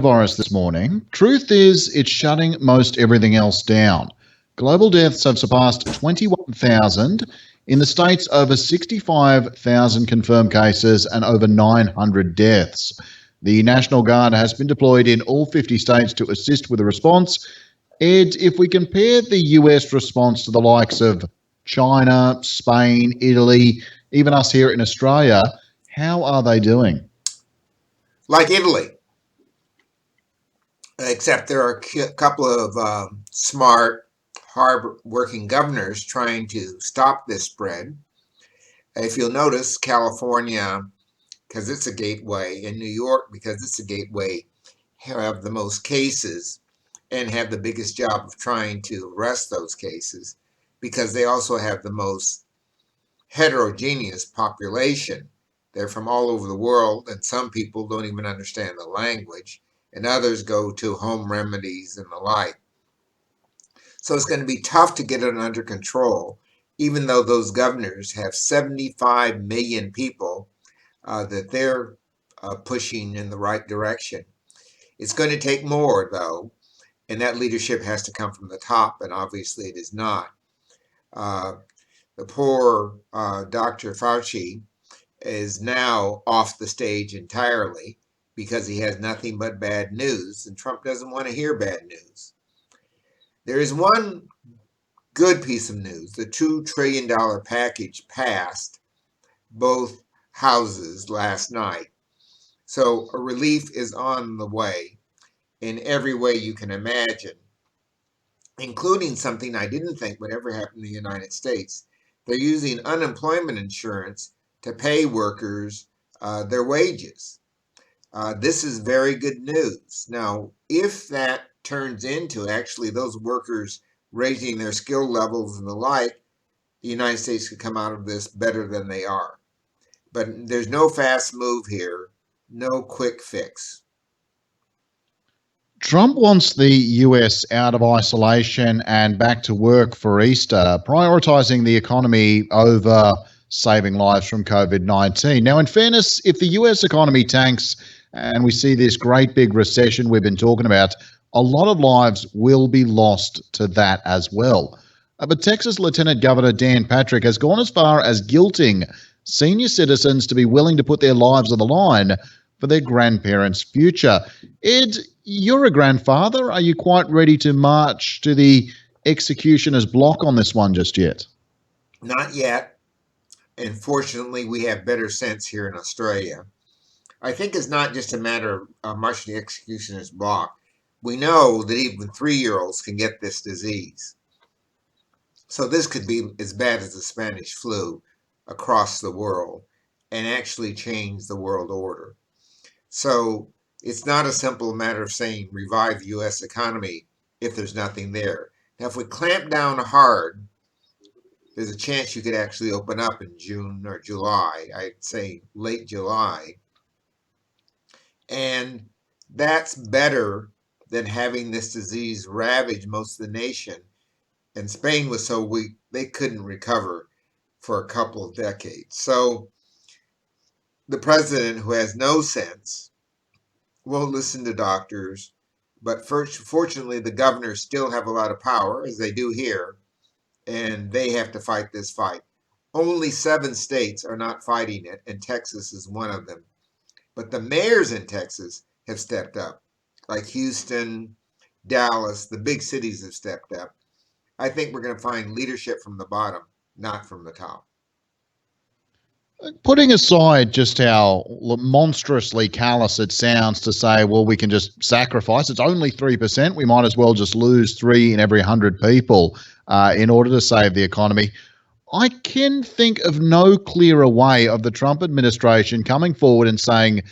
Virus this morning. Truth is, it's shutting most everything else down. Global deaths have surpassed 21,000. In the States, over 65,000 confirmed cases and over 900 deaths. The National Guard has been deployed in all 50 states to assist with the response. Ed, if we compare the US response to the likes of China, Spain, Italy, even us here in Australia, how are they doing? Like Italy, except there are a couple of smart, hard-working governors trying to stop this spread. If you'll notice, California, because it's a gateway, and New York, because it's a gateway, have the most cases and have the biggest job of trying to arrest those cases because they also have the most heterogeneous population. They're from all over the world, and some people don't even understand the language, and others go to home remedies and the like. So it's going to be tough to get it under control, even though those governors have 75 million people that they're pushing in the right direction. It's going to take more, though, and that leadership has to come from the top, and obviously it is not. Uh, the poor Dr. Fauci is now off the stage entirely because he has nothing but bad news, and Trump doesn't want to hear bad news. There is one good piece of news. The $2 trillion package passed both houses last night. So a relief is on the way in every way you can imagine, including something I didn't think would ever happen in the United States. They're using unemployment insurance to pay workers their wages. This is very good news. Now, if that turns into actually those workers raising their skill levels and the like, the United States could come out of this better than they are. But there's no fast move here, no quick fix. Trump wants the US out of isolation and back to work for Easter, prioritising the economy over saving lives from COVID 19. Now, in fairness, if the US economy tanks and we see this great big recession we've been talking about, a lot of lives will be lost to that as well. But Texas Lieutenant Governor Dan Patrick has gone as far as guilting senior citizens to be willing to put their lives on the line for their grandparents' future. Ed, you're a grandfather. Are you quite ready to march to the executioner's block on this one just yet? Not yet. And fortunately, we have better sense here in Australia. I think it's not just a matter of marching the executioner's block. We know that even 3-year-olds can get this disease. So this could be as bad as the Spanish flu across the world and actually change the world order. So it's not a simple matter of saying revive the U.S. economy if there's nothing there. Now, if we clamp down hard, there's a chance you could actually open up in June or July. I'd say late July. And that's better than having this disease ravage most of the nation. And Spain was so weak, they couldn't recover for a couple of decades. So the president, who has no sense, won't listen to doctors. But fortunately, the governors still have a lot of power, as they do here, and they have to fight this fight. Only 7 states are not fighting it, and Texas is one of them. But the mayors in Texas have stepped up, like Houston, Dallas, the big cities have stepped up. I think we're going to find leadership from the bottom, not from the top. Putting aside just how monstrously callous it sounds to say, well, we can just sacrifice, it's only 3%, we might as well just lose 3 in every 100 people in order to save the economy. I can think of no clearer way of the Trump administration coming forward and saying,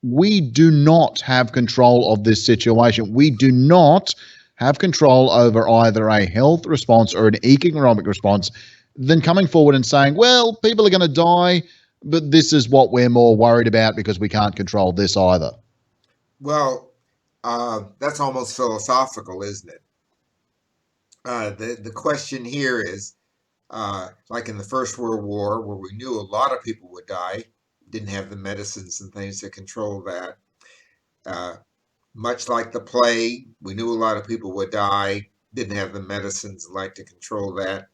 we do not have control of this situation. We do not have control over either a health response or an economic response, than coming forward and saying, well, people are going to die, but this is what we're more worried about because we can't control this either. Well, that's almost philosophical, isn't it? The question here is, like in the First World War, where we knew a lot of people would die, didn't have the medicines and things to control that. Much like the plague, we knew a lot of people would die, didn't have the medicines like to control that.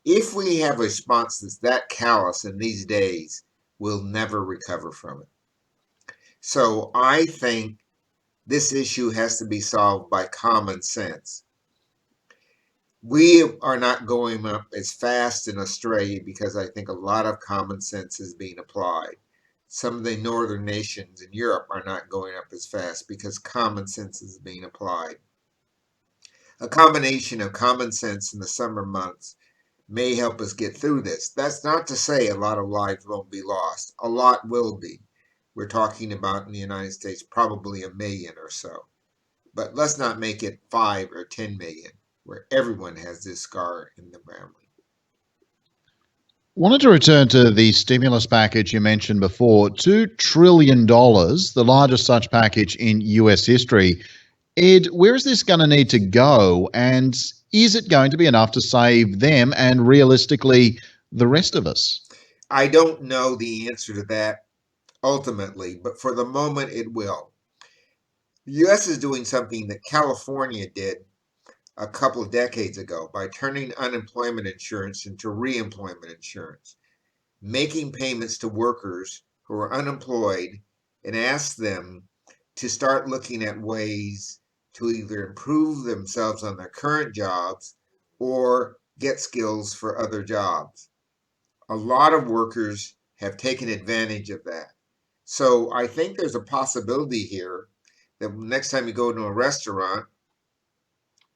If we have a response that's that callous in these days, we'll never recover from it. So I think this issue has to be solved by common sense. We are not going up as fast in Australia because I think a lot of common sense is being applied. Some of the northern nations in Europe are not going up as fast because common sense is being applied. A combination of common sense in the summer months may help us get through this. That's not to say a lot of lives won't be lost. A lot will be. We're talking about in the United States probably 1 million or so. But let's not make it 5 or 10 million, where everyone has this scar in the family. Wanted to return to the stimulus package you mentioned before, $2 trillion, the largest such package in US history. Ed, where is this going to need to go? And is it going to be enough to save them and realistically the rest of us? I don't know the answer to that ultimately, but for the moment it will. The US is doing something that California did a couple of decades ago by turning unemployment insurance into reemployment insurance, making payments to workers who are unemployed and ask them to start looking at ways to either improve themselves on their current jobs or get skills for other jobs. A lot of workers have taken advantage of that. So I think there's a possibility here that next time you go to a restaurant,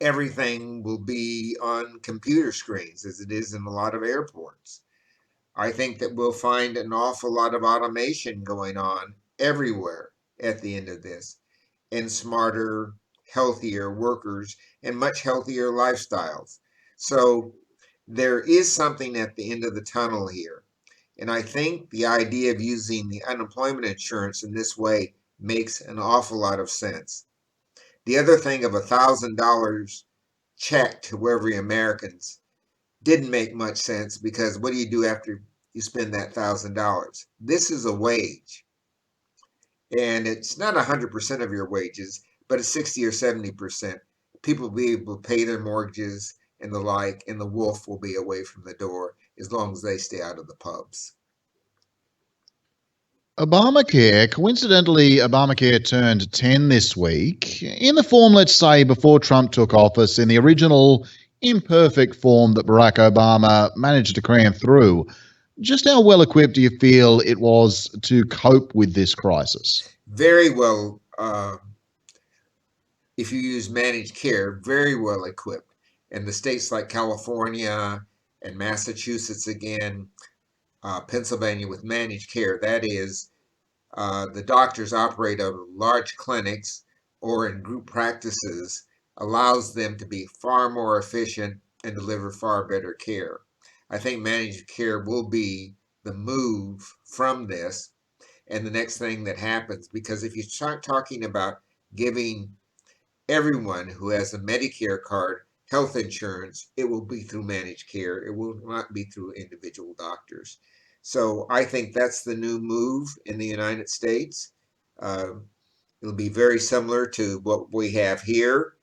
everything will be on computer screens as it is in a lot of airports. I think that we'll find an awful lot of automation going on everywhere at the end of this, and smarter, healthier workers and much healthier lifestyles. So there is something at the end of the tunnel here. And I think the idea of using the unemployment insurance in this way makes an awful lot of sense. The other thing of $1,000 check to every Americans didn't make much sense because what do you do after you spend that $1,000? This is a wage, and it's not 100% of your wages, but it's 60 or 70%. People will be able to pay their mortgages and the like, and the wolf will be away from the door as long as they stay out of the pubs. Obamacare, coincidentally, Obamacare turned 10 this week in the form, let's say, before Trump took office, in the original imperfect form that Barack Obama managed to cram through. Just how well equipped do you feel it was to cope with this crisis? Very well, if you use managed care, very well equipped. And the states like California and Massachusetts, again, Pennsylvania with managed care, that is, the doctors operate out of large clinics or in group practices, allows them to be far more efficient and deliver far better care. I think managed care will be the move from this and the next thing that happens, because if you start talking about giving everyone who has a Medicare card health insurance, it will be through managed care. It will not be through individual doctors. So I think that's the new move in the United States. Uh, it'll be very similar to what we have here,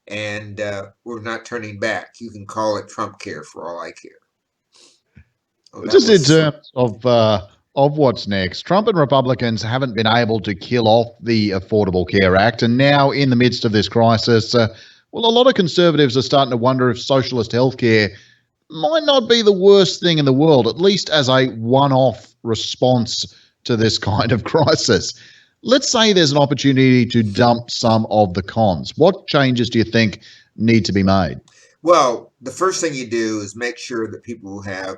and we're not turning back. You can call it Trump care for all I care. Oh, that Just in was terms of what's next, Trump and Republicans haven't been able to kill off the Affordable Care Act, and now in the midst of this crisis, well, a lot of conservatives are starting to wonder if socialist healthcare might not be the worst thing in the world, at least as a one-off response to this kind of crisis. Let's say there's an opportunity to dump some of the cons. What changes do you think need to be made? well. The first thing you do is make sure that people who have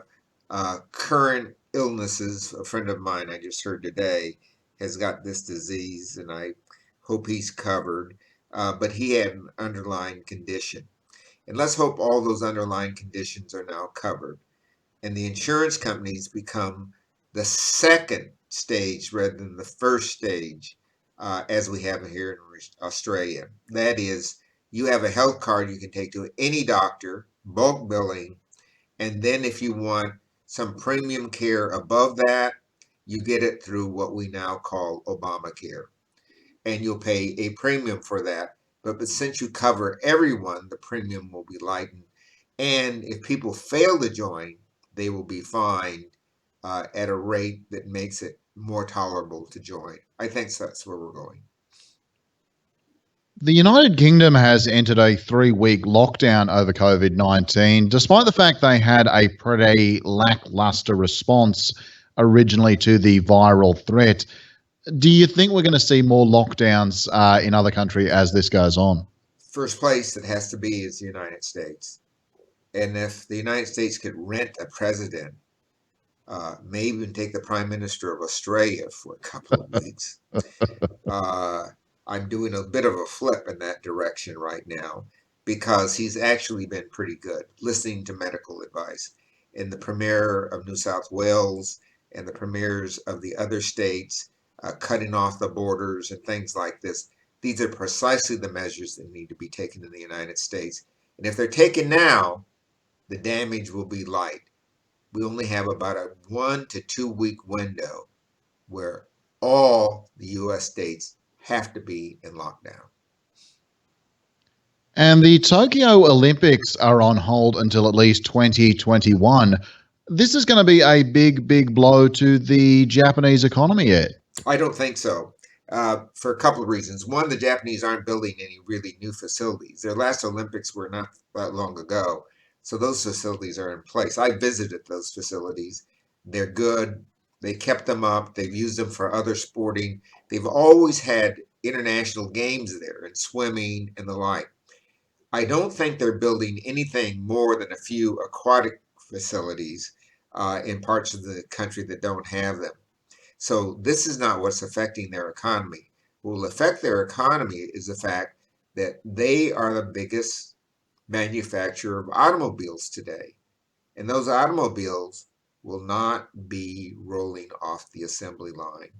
current illnesses. A friend of mine I just heard today has got this disease, and I hope he's covered. But he had an underlying condition. And let's hope all those underlying conditions are now covered. And the insurance companies become the second stage rather than the first stage, as we have here in Australia. That is, you have a health card you can take to any doctor, bulk billing, and then if you want some premium care above that, you get it through what we now call Obamacare. and you'll pay a premium for that. But since you cover everyone, the premium will be lightened. And if people fail to join, they will be fined at a rate that makes it more tolerable to join. I think that's where we're going. The United Kingdom has entered a 3-week lockdown over COVID 19, despite the fact they had a pretty lackluster response originally to the viral threat. Do you think we're going to see more lockdowns in other countries as this goes on? First place it has to be is the United States. And if the United States could rent a president, may even take the Prime Minister of Australia for a couple of weeks. I'm doing a bit of a flip in that direction right now because he's actually been pretty good listening to medical advice. And the Premier of New South Wales and the premiers of the other states cutting off the borders and things like this. These are precisely the measures that need to be taken in the United States. And if they're taken now, the damage will be light. We only have about a 1 to 2 week window where all the U.S. states have to be in lockdown. And the Tokyo Olympics are on hold until at least 2021. This is going to be a big blow to the Japanese economy, Ed. I don't think so. For a couple of reasons. One, the Japanese aren't building any really new facilities. Their last Olympics were not that long ago. So those facilities are in place. I visited those facilities. They're good. They kept them up. They've used them for other sporting. They've always had international games there and swimming and the like. I don't think they're building anything more than a few aquatic facilities in parts of the country that don't have them. So this is not what's affecting their economy. What will affect their economy is the fact that they are the biggest manufacturer of automobiles today. And those automobiles will not be rolling off the assembly line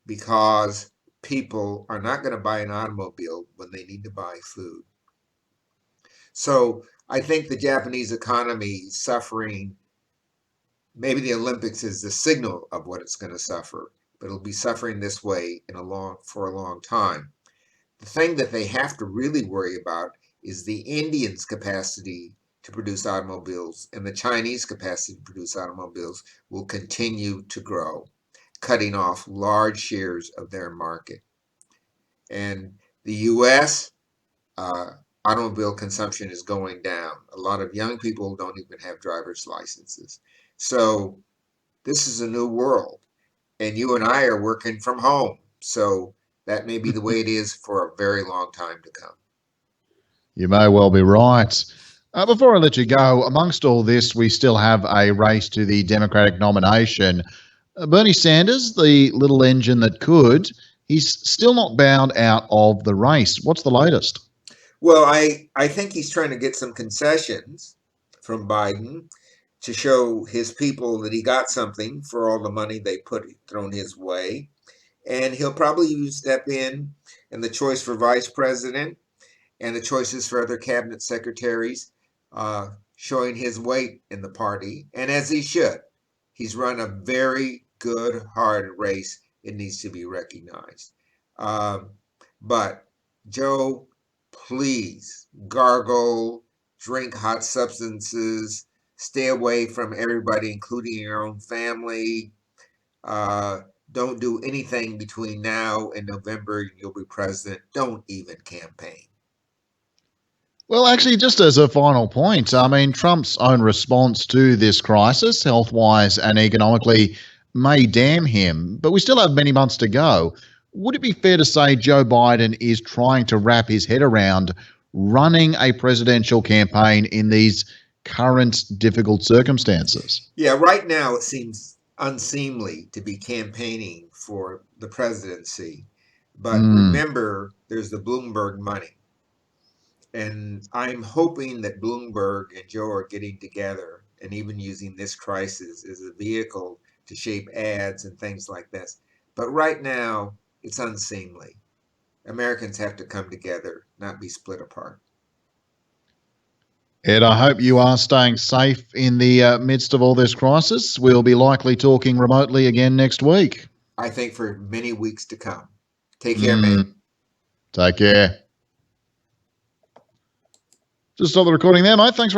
because people are not going to buy an automobile when they need to buy food. So I think the Japanese economy is suffering. Maybe the Olympics is the signal of what it's going to suffer, but it'll be suffering this way for a long time. The thing that they have to really worry about is the Indians' capacity to produce automobiles and the Chinese capacity to produce automobiles will continue to grow, cutting off large shares of their market. And the U.S. Automobile consumption is going down. A lot of young people don't even have driver's licenses. So this is a new world. And you and I are working from home. So that may be the way it is for a very long time to come. You may well be right. Before I let you go, amongst all this, we still have a race to the Democratic nomination. Bernie Sanders, the little engine that could, he's still not bound out of the race. What's the latest? Well, I think he's trying to get some concessions from Biden to show his people that he got something for all the money they thrown his way. And he'll probably step in the choice for vice president and the choices for other cabinet secretaries, showing his weight in the party. And as he should, he's run a very good, hard race. It needs to be recognized. But Joe, please gargle, drink hot substances, stay away from everybody, including your own family. Don't do anything between now and November. You'll be president. Don't even campaign. Well, actually, just as a final point, I mean, Trump's own response to this crisis, health-wise and economically, may damn him, but we still have many months to go. Would it be fair to say Joe Biden is trying to wrap his head around running a presidential campaign in these current difficult circumstances? Yeah, right now it seems unseemly to be campaigning for the presidency. But remember, there's the Bloomberg money. And I'm hoping that Bloomberg and Joe are getting together and even using this crisis as a vehicle to shape ads and things like this. But right now, it's unseemly. Americans have to come together, not be split apart. Ed, I hope you are staying safe in the midst of all this crisis. We'll be likely talking remotely again next week. I think for many weeks to come. Take care, man. Take care. Just stop the recording there, mate. Thanks.